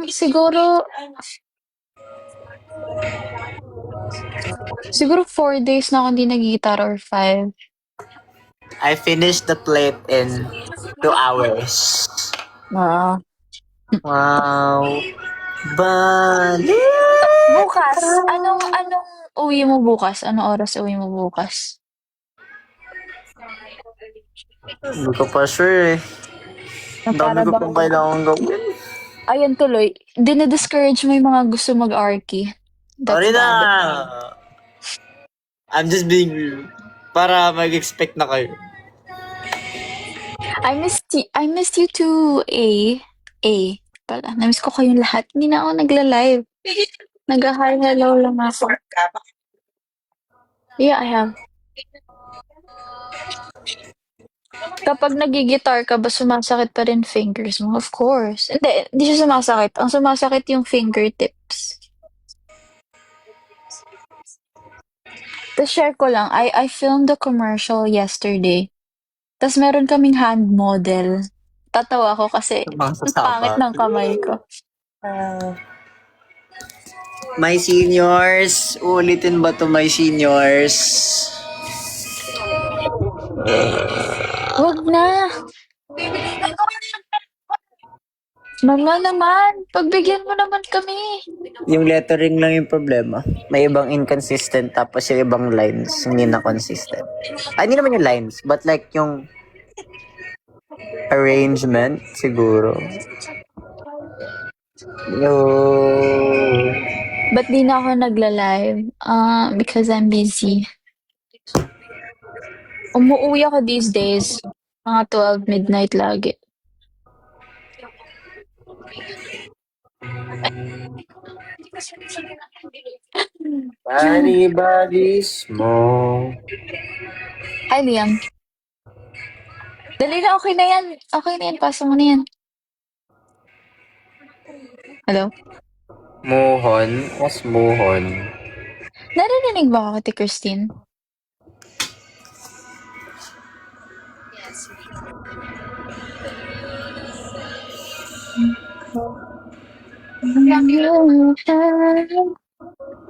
siguro 4 days na ako hindi nag-gitara or 5. I finished the plate in 2 hours. Wow. Wow. Bali. Bukas, anong uwi mo bukas? Anong oras uwi mo bukas? Hindi ko pa sure eh. Ang dami ko pang kailangan gawin. Ayan tuloy, dinidiscourage mo yung mga gusto mag-arky. Sorry na. I'm just being real. Para mag-expect na kayo. I missed you too, A pala. Namiss ko kayong lahat. Hindi na ako nagla-live. Nag-hi, hello lang ako. Yeah, I have. Kapag nagigitar ka ba, sumasakit pa rin fingers mo? Of course. Hindi siya sumasakit. Ang sumasakit yung fingertips. Tapos share ko lang, I filmed the commercial yesterday. Tapos meron kaming hand model. Tatawa ko kasi ang pangit ng kamay ko. My seniors. Ulitin ba to my seniors? Wag na. Mama naman, pagbigyan mo naman kami. Yung lettering lang yung problema. May ibang inconsistent tapos yung ibang lines hindi na consistent. Ay, hindi naman yung lines, but like yung arrangement siguro. Ba't di na ako nagla-live? Because I'm busy. Umuuwi ako these days. Mga 12 midnight lagi. Body mo. Hi, Liam. Dali na, okay na yan. Okay na yan, pasa mo na yan. Hello? Muhon? Mas muhon. Narinig ba ako, Ate Christine?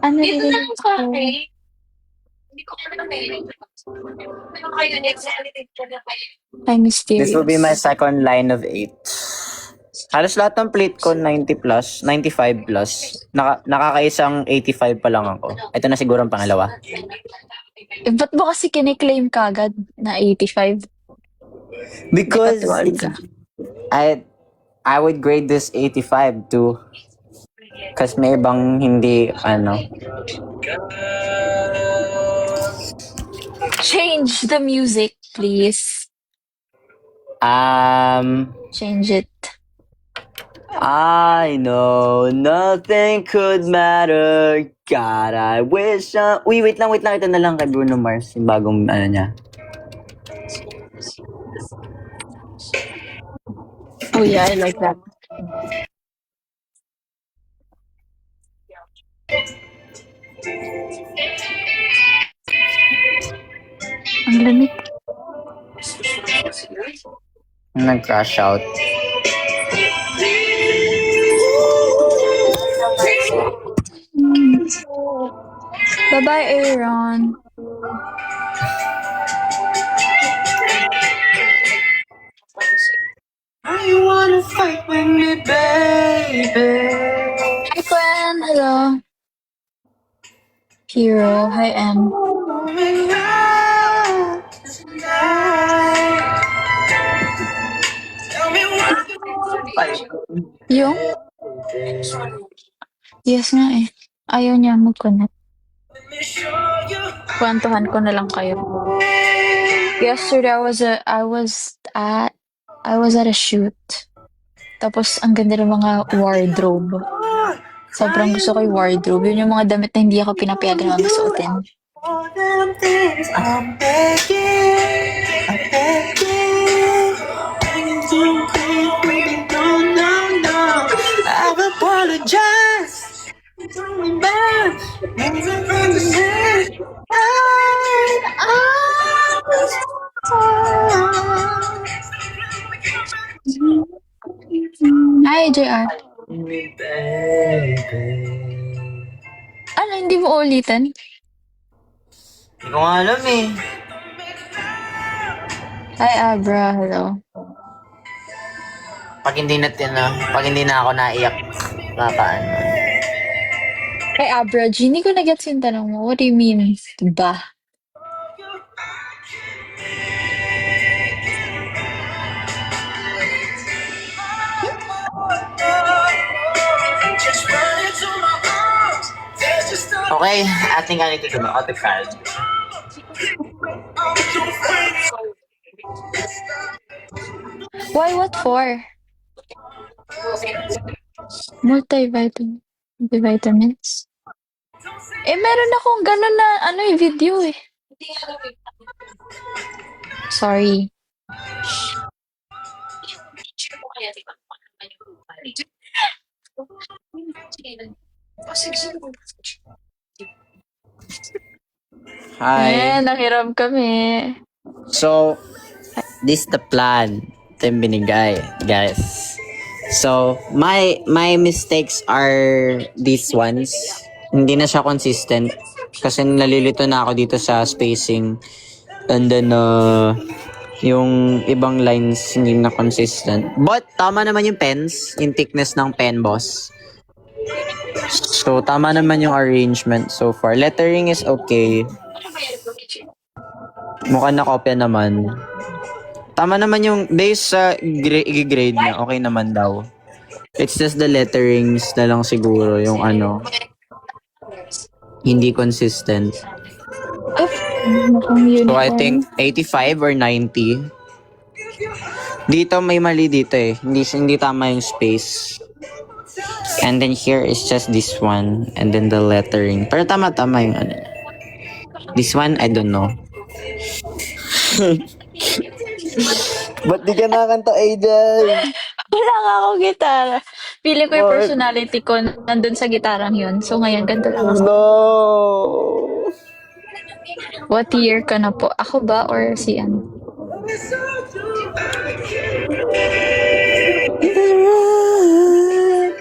Ano Dito na narinig lang sa ko? akin. Hindi ko alam eh. Ano kayo next ko na kayo? I'm mysterious. This will be my second line of 8. Halos lahat ng plate ko 90 plus, 95 plus. Nakakaisang 85 pa lang ako. Ito na siguro ang pangalawa. Eh, ba't mo kasi kiniklaim kagad na 85? Because Di ka. I would grade this 85 too. Kasi may ibang hindi, Change the music, please. Change it. I know nothing could matter. God, I wish wait lang. Ito na lang kay Bruno Mars. Yung bagong niya. Oh yeah, I like that. Ang lamig. Nag-crash out. Bye-bye, Aaron. I wanna fight with me, baby. Hi, Gwen. Hello. Hero. Hi, Em. Yung? Yes nga eh. Ayaw niya mag-connect. Kwentuhan ko na lang kayo. Yesterday, I was at a shoot. Tapos, ang ganda ng mga wardrobe. Sobrang gusto ko yung wardrobe. Yun yung mga damit na hindi ako pinapayagan na masuotin. I'm begging. No. I apologize. It's only bad. Hi, JR. me, baby. Ano, hindi mo ulitin? Hindi ko nga alam eh. Hi, Abra. Hello. Pag hindi na ako naiyak, paano? Hi, Abra. G, hindi ko na-gets yung tanong mo. What do you mean, ba? Okay, I think I need to do my other card. Why, what for? Multivitamins? Eh, meron akong gano'n na, video eh. Sorry. Hi. Nahiram kami. So, this the plan. Ito yung binigay, guys. So, my mistakes are these ones. Hindi na siya consistent. Kasi nalilito na ako dito sa spacing. And then, yung ibang lines hindi na consistent. But, tama naman yung pens. Yung thickness ng pen, boss. So, tama naman yung arrangement so far. Lettering is okay. Mukhang nakopya naman. Tama naman yung based sa i-grade niya. Okay naman daw. It's just the letterings na lang siguro yung hindi consistent. So I think 85 or 90. Dito may mali dito eh. Hindi tama yung space. And then here is just this one. And then the lettering. Pero tama yung This one, I don't know. Ba't di ka nakakanta, Aiden? Wala nga akong gitara. Feeling ko yung personality ko nandun sa gitarang yun. So ngayon, ganito lang ako. No! What year ka na po? Ako ba or si ano?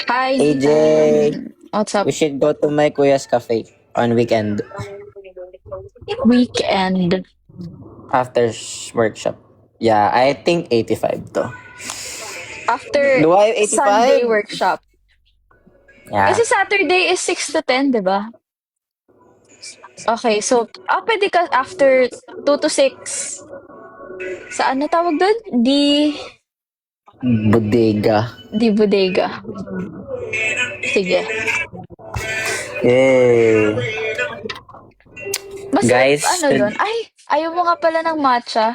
Hi, AJ. What's up? We should go to my kuya's cafe on weekend. Weekend. After workshop. Yeah, I think 85 to. After Do I have 85? Sunday workshop. Yeah. Kasi Saturday is 6 to 10, di ba? Okay, so, pwede ka after 2 to 6. Sa ano tawag doon? Bodega. Di bodega. Sige. Yay. Masarap Guys, doon? Ay, ayaw mo nga pala ng matcha.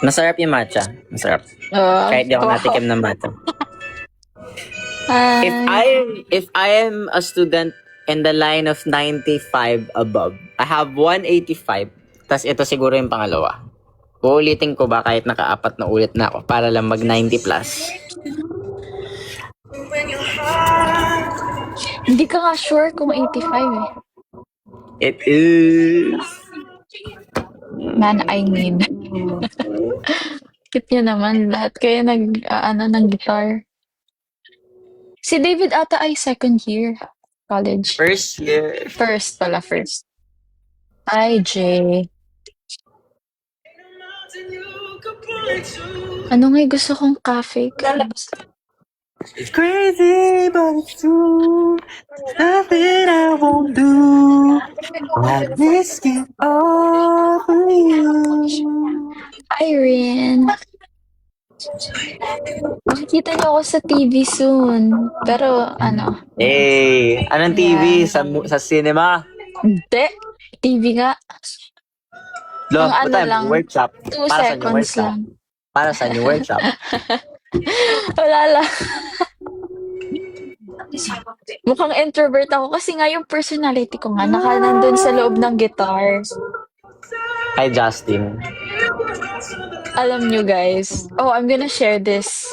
Masarap yung matcha. Masarap. Kahit di ako natikim ng matcha. If I am a student in the line of 95 above, I have 185. Tas ito siguro yung pangalawa. Uulitin ko ba kahit naka-4 na ulit na ako para lang mag 90 plus. Hindi ka nga sure kung 85 eh. It is. Man, I need. Cute niya naman. Lahat kayo ng guitar. Si David ata ay second year college. First year. First. Hi, Jay. Ano nga gusto kong cafe? It's crazy, but it's true. Nothing I won't do. I risk it all for you. Irene. Makikita niyo ako sa TV soon. Pero, Hey, anong TV? Sa cinema? Hindi. TV nga. Lo, Ang lang, workshop. 2 Para sa new seconds workshop. lang. Para sa new workshop. Wala lang. Mukhang introvert ako kasi nga yung personality ko nga nandun sa loob ng guitar. Hi, Justin. Alam nyo guys. Oh, I'm gonna share this.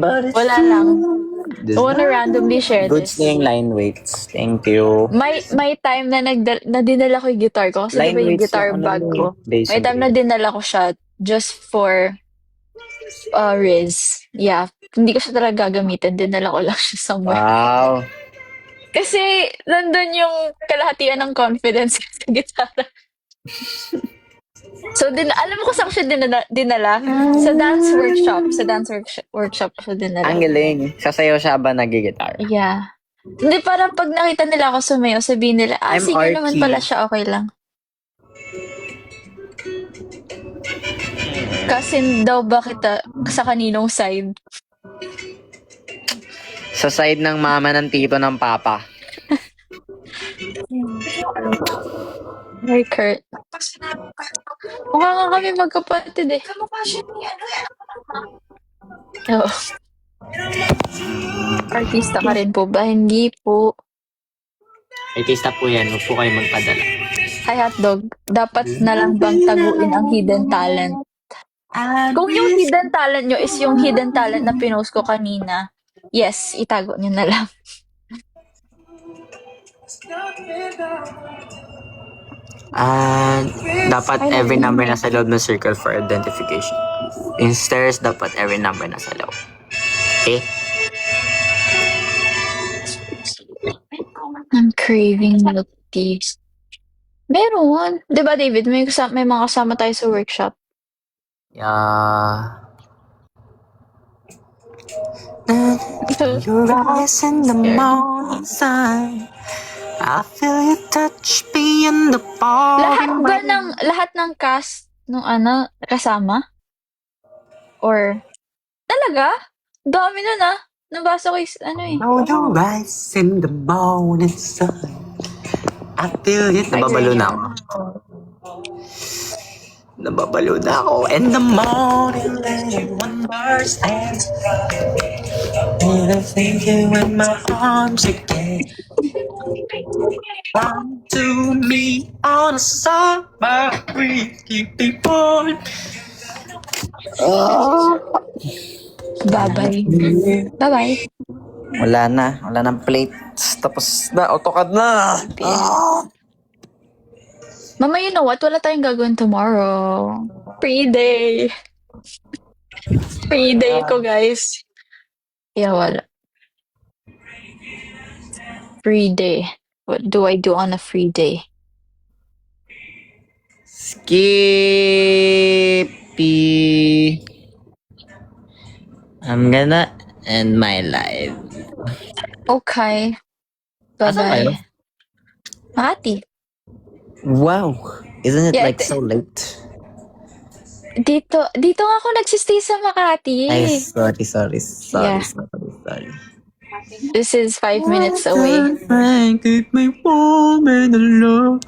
But it's Wala true. lang. I wanna randomly share Goods this. na yung line weights. Thank you. May time na dinala ko yung guitar ko kasi Line diba yung weights guitar yung bag ko. basically. May time na dinala ko siya just for Riz. Yeah. Hindi ko siya talaga gagamitin. Dinala ko lang siya somewhere. Wow. Kasi nandun yung kalahatian ng confidence ko sa gitara. So, alam mo kung saan ko siya dinala? Sa dance workshop. Sa dance workshop ko siya dinala. Ang galing. Sasayaw siya ba nag-guitar? Yeah. Hindi, parang pag nakita nila ako sumayaw, sabihin nila, I'm singer naman arty. pala siya, okay lang. Kasi daw ba kita sa kaninong side? Sa side ng mama ng tito ng papa. Hi, Kurt. Mukha nga kami magkapatid eh. Kamukha siya ni ano eh. Oo. Artista ka rin po ba? Hindi po. Artista po yan. Huwag po kayo magpadala. Hi, hotdog. Dapat na lang bang taguin ang hidden talent? Kung yung hidden talent nyo is yung hidden talent na pinost ko kanina, yes, itago nyo na lang. Dapat every number nasa loob ng circle for identification. In stairs, dapat every number nasa loob. Okay? I'm craving milk tea. Meron. Di ba, David? May mga kasama tayo sa workshop. Yeah. Your eyes in the morning sun. I feel you touch me in the fall. Lahat ng cast nung kasama? Or, talaga? Dami nun Nabasa ko Oh, your eyes in the morning sun. I feel it. Nababalo na ako. Nababalo na ako. In the morning, let one burst and I think you in my arms again. Come to me on a summer breeze, keep me warm. Bye-bye. Bye-bye. Wala nang plates. Tapos na, AutoCAD na. Mama, you know what? Wala tayong gagawin tomorrow. Free day. Free day ko, guys. Yeah, wala. Free day. What do I do on a free day? Skippy. I'm gonna end my life. Okay. Asan kayo? Bye-bye. Makati. Wow. Isn't it Yeah, like so late? Dito nga ako nagsistay sa Makati. Ay, sorry. Yeah. Sorry. This is 5 minutes away. Keep me warm and alone.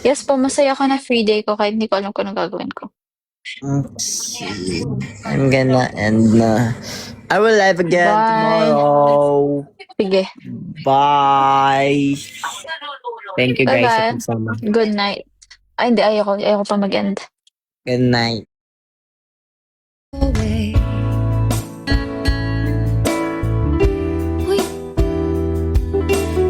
Yes po, masaya ko na free day ko kahit hindi ko alam kung anong gagawin ko. Okay. I'm gonna end na. I will live again Bye. tomorrow. Sige. Bye. Thank you guys sa Bye-bye. pagsama. Good night. Ay, hindi. Ayoko pa mag-end. Good night.